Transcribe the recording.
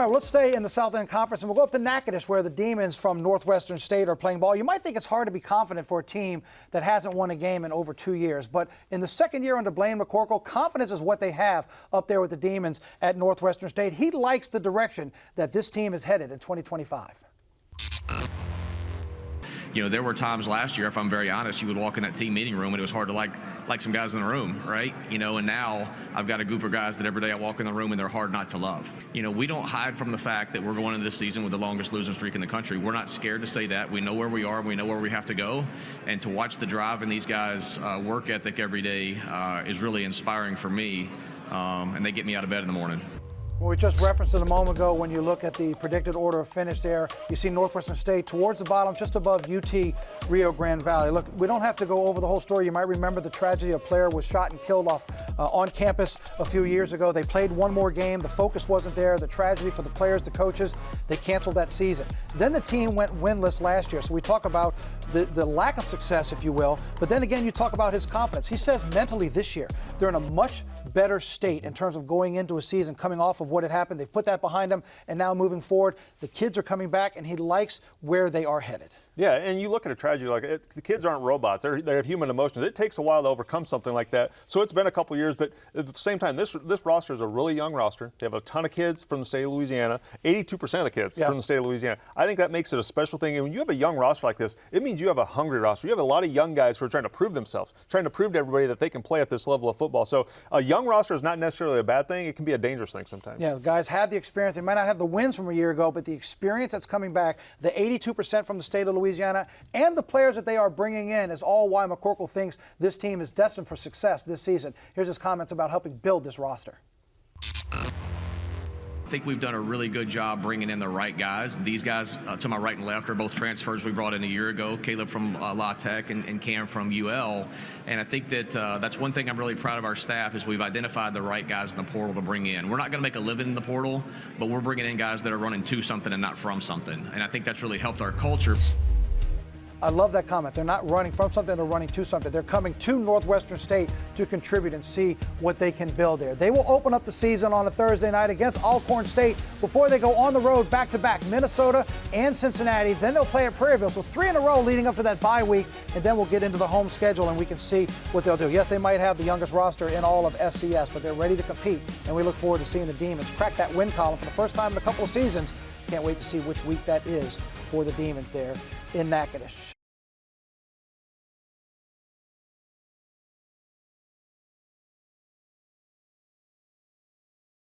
All right, well, let's stay in the South End Conference, and we'll go up to Natchitoches, where the Demons from Northwestern State are playing ball. You might think it's hard to be confident for a team that hasn't won a game in over 2 years, but in the second year under Blaine McCorkle, confidence is what they have up there with the Demons at Northwestern State. He likes the direction that this team is headed in 2025. You know, there were times last year, if I'm very honest, you would walk in that team meeting room and it was hard to like some guys in the room, right? You know, and now I've got a group of guys that every day I walk in the room and they're hard not to love. You know, we don't hide from the fact that we're going into this season with the longest losing streak in the country. We're not scared to say that. We know where we are. We know where we have to go. And to watch the drive and these guys' work ethic every day is really inspiring for me. And they get me out of bed in the morning. Well, we just referenced it a moment ago. When you look at the predicted order of finish there, you see Northwestern State towards the bottom, just above UT Rio Grande Valley. Look, we don't have to go over the whole story. You might remember the tragedy. A player was shot and killed off on campus a few years ago. They played one more game. The focus wasn't there. The tragedy for the players, the coaches, they canceled that season. Then the team went winless last year. So we talk about the lack of success, if you will. But then again, you talk about his confidence. He says mentally this year, they're in a much better state in terms of going into a season, coming off of what had happened. They've put that behind them, and now moving forward, the kids are coming back, and he likes where they are headed. Yeah, and you look at a tragedy like the kids aren't robots. They have human emotions. It takes a while to overcome something like that. So it's been a couple years, but at the same time, this roster is a really young roster. They have a ton of kids from the state of Louisiana, 82% of the kids from the state of Louisiana. I think that makes it a special thing. And when you have a young roster like this, it means you have a hungry roster. You have a lot of young guys who are trying to prove themselves, trying to prove to everybody that they can play at this level of football. So a young roster is not necessarily a bad thing. It can be a dangerous thing sometimes. Yeah, the guys have the experience. They might not have the wins from a year ago, but the experience that's coming back, the 82% from the state of Louisiana, and the players that they are bringing in is all why McCorkle thinks this team is destined for success this season. Here's his comments about helping build this roster. I think we've done a really good job bringing in the right guys. These guys to my right and left are both transfers we brought in a year ago, Caleb from La Tech and Cam from UL. And I think that that's one thing I'm really proud of our staff is we've identified the right guys in the portal to bring in. We're not going to make a living in the portal, but we're bringing in guys that are running to something and not from something. And I think that's really helped our culture. I love that comment. They're not running from something, they're running to something. They're coming to Northwestern State to contribute and see what they can build there. They will open up the season on a Thursday night against Alcorn State before they go on the road back-to-back, Minnesota and Cincinnati. Then they'll play at Prairieville. So 3 in a row leading up to that bye week, and then we'll get into the home schedule and we can see what they'll do. Yes, they might have the youngest roster in all of FCS, but they're ready to compete, and we look forward to seeing the Demons crack that win column for the first time in a couple of seasons. Can't wait to see which week that is for the Demons there in Natchitoches.